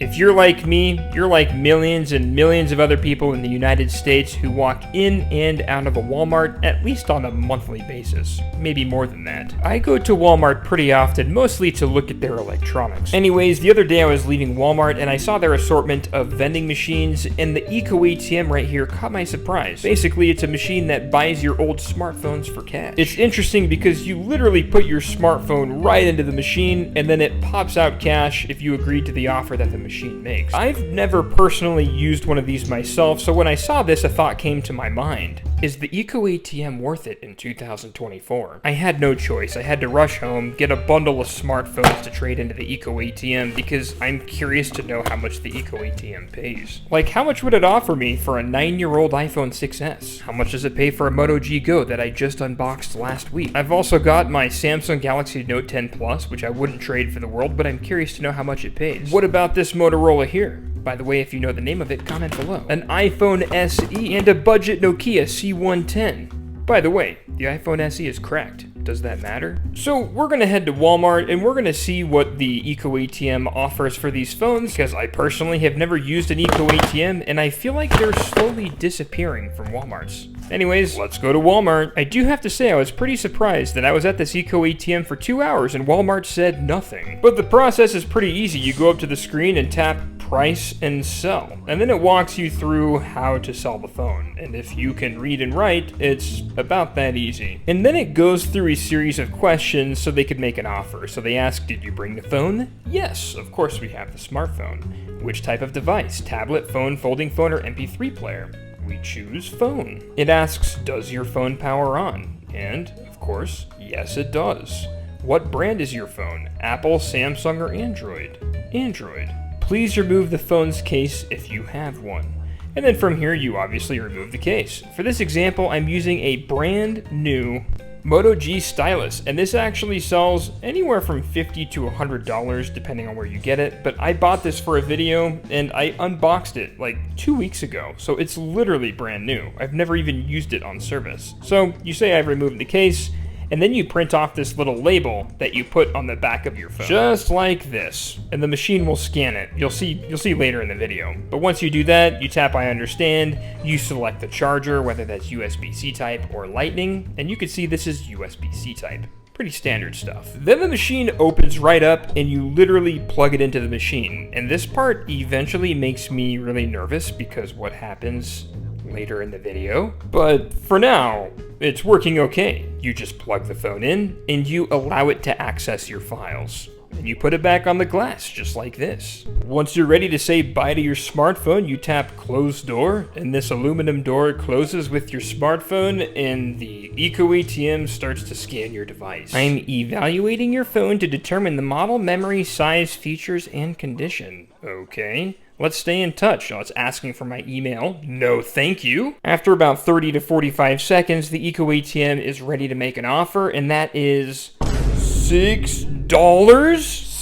If you're like me, you're like millions and millions of other people in the United States who walk in and out of a Walmart at least on a monthly basis, maybe more than that. I go to Walmart pretty often, mostly to look at their electronics. Anyways, the other day I was leaving Walmart and I saw their assortment of vending machines, and the Eco ATM right here caught my surprise. Basically, it's a machine that buys your old smartphones for cash. It's interesting because you literally put your smartphone right into the machine and then it pops out cash if you agree to the offer that the machine makes. I've never personally used one of these myself, so when I saw this, a thought came to my mind. Is the Eco ATM worth it in 2024? I had no choice. I had to rush home, get a bundle of smartphones to trade into the Eco ATM because I'm curious to know how much the Eco ATM pays. Like, how much would it offer me for a 9-year-old iPhone 6s? How much does it pay for a Moto G Go that I just unboxed last week? I've also got my Samsung Galaxy Note 10 Plus, which I wouldn't trade for the world, but I'm curious to know how much it pays. What about this Motorola here? By the way, if you know the name of it, comment below. An iPhone SE and a budget Nokia C110. By the way, the iPhone SE is cracked. Does that matter? So we're gonna head to Walmart and we're gonna see what the Eco ATM offers for these phones, because I personally have never used an Eco ATM and I feel like they're slowly disappearing from Walmarts. Anyways, let's go to Walmart. I do have to say I was pretty surprised that I was at this Eco ATM for 2 hours and Walmart said nothing. But the process is pretty easy. You go up to the screen and tap price and sell, and then it walks you through how to sell the phone, and if you can read and write, it's about that easy. And then it goes through a series of questions so they could make an offer. So they ask, did you bring the phone? Yes, of course we have the smartphone. Which type of device? Tablet, phone, folding phone, or MP3 player? We choose phone. It asks, does your phone power on? And, of course, yes it does. What brand is your phone? Apple, Samsung, or Android? Android. Please remove the phone's case if you have one. And then from here, you obviously remove the case. For this example, I'm using a brand new Moto G stylus, and this actually sells anywhere from $50 to $100 depending on where you get it, but I bought this for a video and I unboxed it like 2 weeks ago, so it's literally brand new. I've never even used it on service. So you say I've removed the case, and then you print off this little label that you put on the back of your phone. Just like this. And the machine will scan it. You'll see later in the video. But once you do that, you tap I understand, you select the charger, whether that's USB-C type or Lightning, and you can see this is USB-C type. Pretty standard stuff. Then the machine opens right up and you literally plug it into the machine. And this part eventually makes me really nervous because what happens later in the video. But for now, it's working okay. You just plug the phone in and you allow it to access your files. And you put it back on the glass, just like this. Once you're ready to say bye to your smartphone, you tap close door, and this aluminum door closes with your smartphone, and the Eco ATM starts to scan your device. I'm evaluating your phone to determine the model, memory, size, features, and condition. Okay. Let's stay in touch. Oh, it's asking for my email. No, thank you. After about 30 to 45 seconds, the Eco ATM is ready to make an offer, and that is $6?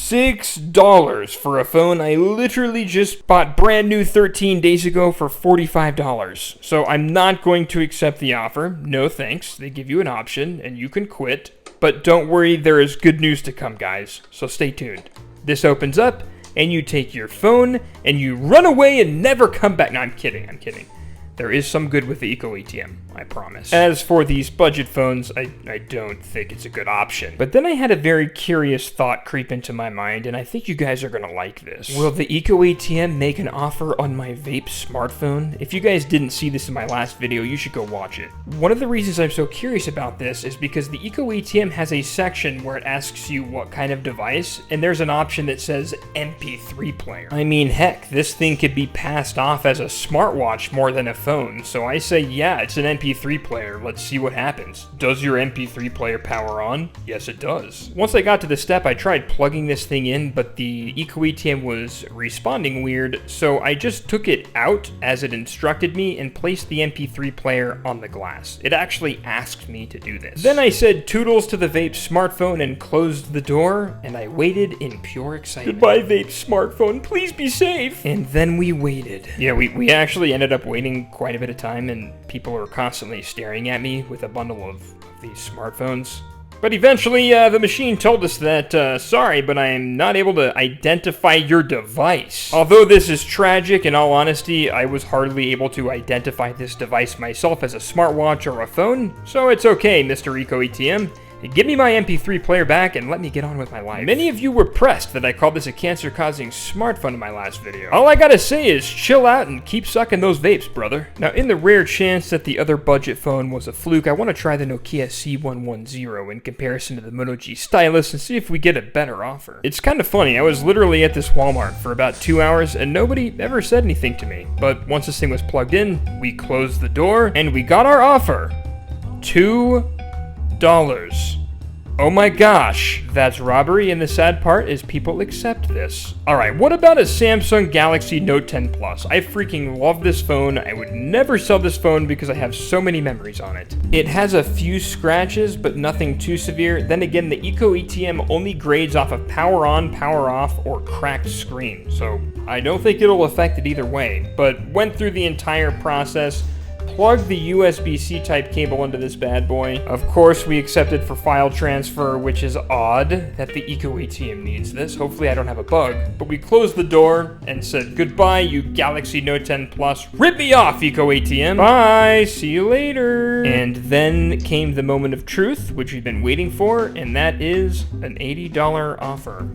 $6 for a phone I literally just bought brand new 13 days ago for $45. So I'm not going to accept the offer. No thanks. They give you an option, and you can quit. But don't worry, there is good news to come, guys. So stay tuned. This opens up, and you take your phone, and you run away and never come back. No, I'm kidding. There is some good with the Eco ATM, I promise. As for these budget phones, I don't think it's a good option. But then I had a very curious thought creep into my mind, and I think you guys are gonna like this. Will the Eco ATM make an offer on my vape smartphone? If you guys didn't see this in my last video, you should go watch it. One of the reasons I'm so curious about this is because the Eco ATM has a section where it asks you what kind of device, and there's an option that says MP3 player. I mean, heck, this thing could be passed off as a smartwatch more than a phone. So I say, yeah, it's an MP3 player. Let's see what happens. Does your MP3 player power on? Yes, it does. Once I got to the step, I tried plugging this thing in, but the Eco ATM was responding weird, so I just took it out as it instructed me and placed the MP3 player on the glass. It actually asked me to do this. Then I said toodles to the vape smartphone and closed the door, and I waited in pure excitement. Goodbye, vape smartphone. Please be safe. And then we waited. Yeah, we actually ended up waiting quite a bit of time, and people are constantly staring at me with a bundle of these smartphones. But eventually, the machine told us that, sorry, but I am not able to identify your device. Although this is tragic, in all honesty, I was hardly able to identify this device myself as a smartwatch or a phone, so it's okay, Mr. Eco ATM. Give me my MP3 player back and let me get on with my life. Many of you were pressed that I called this a cancer-causing smartphone in my last video. All I gotta say is chill out and keep sucking those vapes, brother. Now, in the rare chance that the other budget phone was a fluke, I want to try the Nokia C110 in comparison to the Moto G Stylus and see if we get a better offer. It's kind of funny, I was literally at this Walmart for about 2 hours and nobody ever said anything to me. But once this thing was plugged in, we closed the door and we got our offer. $2. Oh my gosh, that's robbery, and the sad part is people accept this. Alright, what about a Samsung Galaxy Note 10 Plus? I freaking love this phone. I would never sell this phone because I have so many memories on it. It has a few scratches, but nothing too severe. Then again, the Eco ATM only grades off of power on, power off, or cracked screen. So I don't think it'll affect it either way, but went through the entire process. Plug the USB-C type cable into this bad boy. Of course, we accepted for file transfer, which is odd that the Eco ATM needs this. Hopefully I don't have a bug. But we closed the door and said, goodbye, you Galaxy Note 10 Plus. Rip me off, Eco ATM. Bye, see you later. And then came the moment of truth, which we've been waiting for, and that is an $80 offer.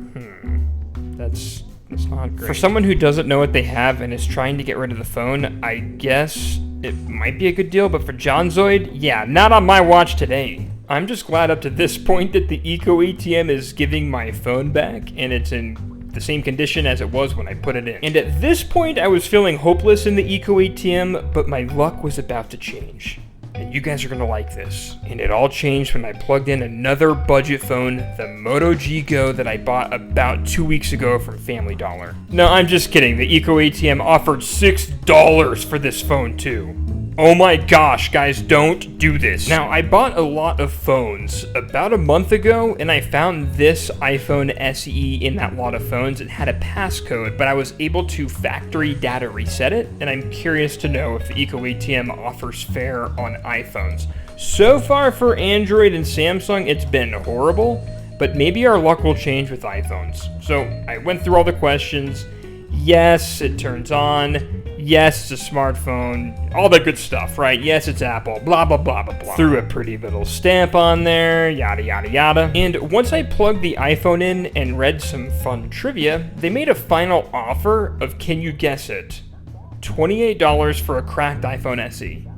That's not great. For someone who doesn't know what they have and is trying to get rid of the phone, I guess it might be a good deal, but for Johnzoid, yeah, not on my watch today. I'm just glad up to this point that the Eco ATM is giving my phone back, and it's in the same condition as it was when I put it in. And at this point, I was feeling hopeless in the Eco ATM, but my luck was about to change. And you guys are gonna like this. And it all changed when I plugged in another budget phone, the Moto G Go that I bought about 2 weeks ago from Family Dollar. No, I'm just kidding. The Eco ATM offered $6 for this phone too. Oh my gosh, guys, don't do this. Now, I bought a lot of phones about a month ago, and I found this iPhone SE in that lot of phones. It had a passcode, but I was able to factory data reset it, and I'm curious to know if the Eco ATM offers fair on iPhones. So far for Android and Samsung, it's been horrible, but maybe our luck will change with iPhones. So I went through all the questions. Yes, it turns on. Yes, it's a smartphone. All the good stuff, right? Yes, it's Apple. Blah, blah, blah, blah, blah. Threw a pretty little stamp on there. Yada, yada, yada. And once I plugged the iPhone in and read some fun trivia, they made a final offer of, can you guess it? $28 for a cracked iPhone SE.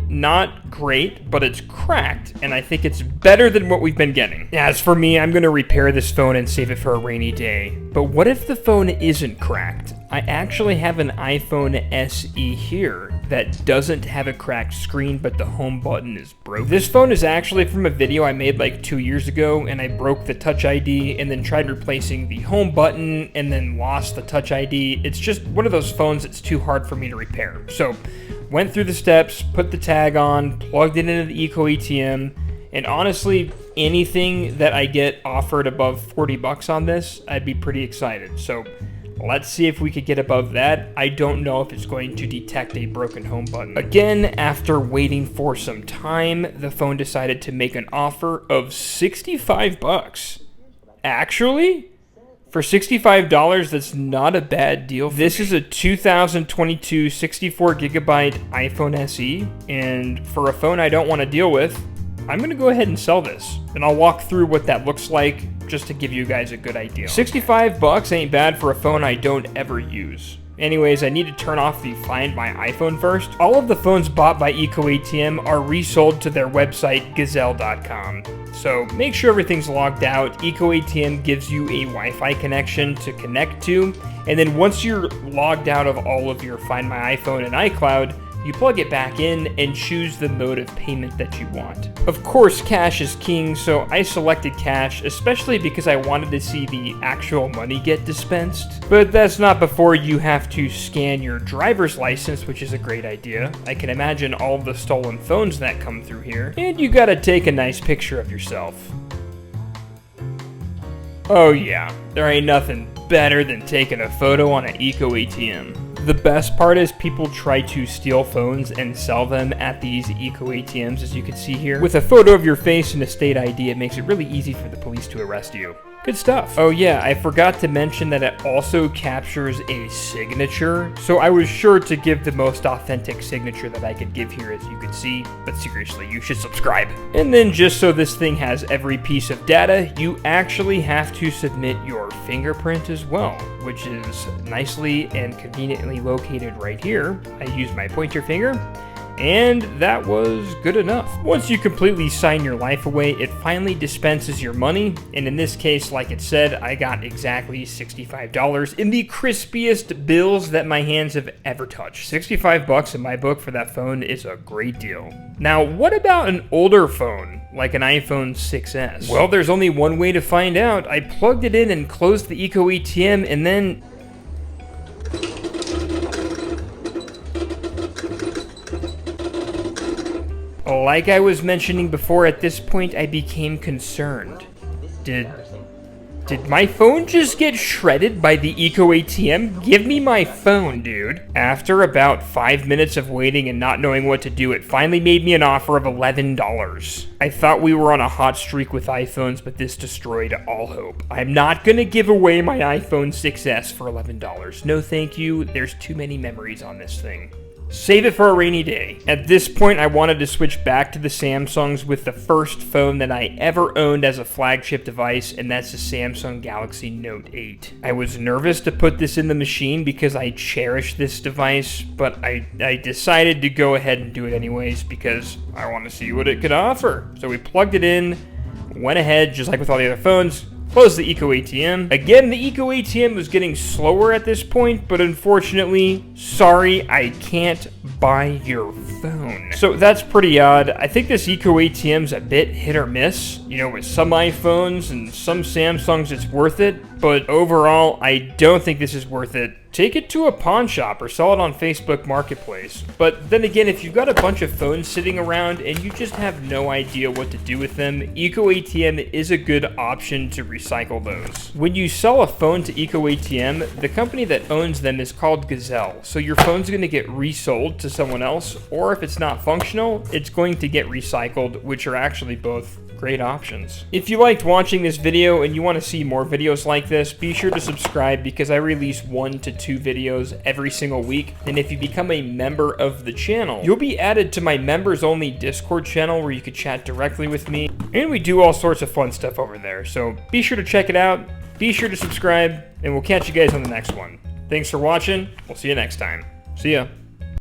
Not great, but it's cracked, and I think it's better than what we've been getting. As for me, I'm gonna repair this phone and save it for a rainy day. But what if the phone isn't cracked? I actually have an iPhone SE here that doesn't have a cracked screen, but the home button is broken. This phone is actually from a video I made like 2 years ago, and I broke the Touch ID and then tried replacing the home button and then lost the Touch ID. It's just one of those phones that's too hard for me to repair. So, went through the steps, put the tag on, plugged it into the Eco ATM, and honestly, anything that I get offered above 40 bucks on this, I'd be pretty excited. So, let's see if we could get above that. I don't know if it's going to detect a broken home button. Again, after waiting for some time, the phone decided to make an offer of 65 bucks. Actually, for $65, that's not a bad deal. This is a 2022 64 gigabyte iPhone SE, and for a phone I don't want to deal with, I'm gonna go ahead and sell this, and I'll walk through what that looks like just to give you guys a good idea. 65 bucks ain't bad for a phone I don't ever use. Anyways, I need to turn off the Find My iPhone first. All of the phones bought by Eco ATM are resold to their website, Gazelle.com. So make sure everything's logged out. Eco ATM gives you a Wi-Fi connection to connect to, and then once you're logged out of all of your Find My iPhone and iCloud, you plug it back in and choose the mode of payment that you want. Of course, cash is king, so I selected cash, especially because I wanted to see the actual money get dispensed. But that's not before you have to scan your driver's license, which is a great idea. I can imagine all the stolen phones that come through here. And you gotta take a nice picture of yourself. Oh yeah, there ain't nothing better than taking a photo on an Eco ATM. The best part is people try to steal phones and sell them at these eco ATMs, as you can see here. With a photo of your face and a state ID, it makes it really easy for the police to arrest you. Good stuff. Oh yeah, I forgot to mention that it also captures a signature, so I was sure to give the most authentic signature that I could give here, as you can see, but seriously, you should subscribe. And then just so this thing has every piece of data, you actually have to submit your fingerprint as well, which is nicely and conveniently located right here. I use my pointer finger, and that was good enough. Once you completely sign your life away, it finally dispenses your money, and in this case, like it said, I got exactly $65 in the crispiest bills that my hands have ever touched. 65 bucks in my book for that phone is a great deal. Now, what about an older phone, like an iPhone 6S? Well, there's only one way to find out. I plugged it in and closed the eco ATM, and then like I was mentioning before, at this point I became concerned. Did my phone just get shredded by the eco ATM? Give me my phone, dude. After about 5 minutes of waiting and not knowing what to do, it finally made me an offer of $11. I thought we were on a hot streak with iPhones, but this destroyed all hope. I'm not gonna give away my iPhone 6S for $11. No thank you, there's too many memories on this thing. Save it for a rainy day. At this point, I wanted to switch back to the Samsungs with the first phone that I ever owned as a flagship device, and that's the Samsung Galaxy Note 8. I was nervous to put this in the machine because I cherish this device, but I decided to go ahead and do it anyways because I want to see what it could offer. So we plugged it in, went ahead, just like with all the other phones, close the eco ATM. Again, the eco ATM was getting slower at this point, but unfortunately, sorry, I can't buy your phone. So that's pretty odd. I think this eco ATM's a bit hit or miss. You know, with some iPhones and some Samsungs, it's worth it, but overall, I don't think this is worth it. Take it to a pawn shop or sell it on Facebook Marketplace. But then again, if you've got a bunch of phones sitting around and you just have no idea what to do with them, Eco ATM is a good option to recycle those. When you sell a phone to Eco ATM, the company that owns them is called Gazelle. So your phone's going to get resold to someone else, or if it's not functional, it's going to get recycled, which are actually both great options. If you liked watching this video and you want to see more videos like this, be sure to subscribe because I release 1 to 2 videos every single week. And if you become a member of the channel, you'll be added to my members only Discord channel where you can chat directly with me. And we do all sorts of fun stuff over there. So be sure to check it out. Be sure to subscribe and we'll catch you guys on the next one. Thanks for watching. We'll see you next time. See ya.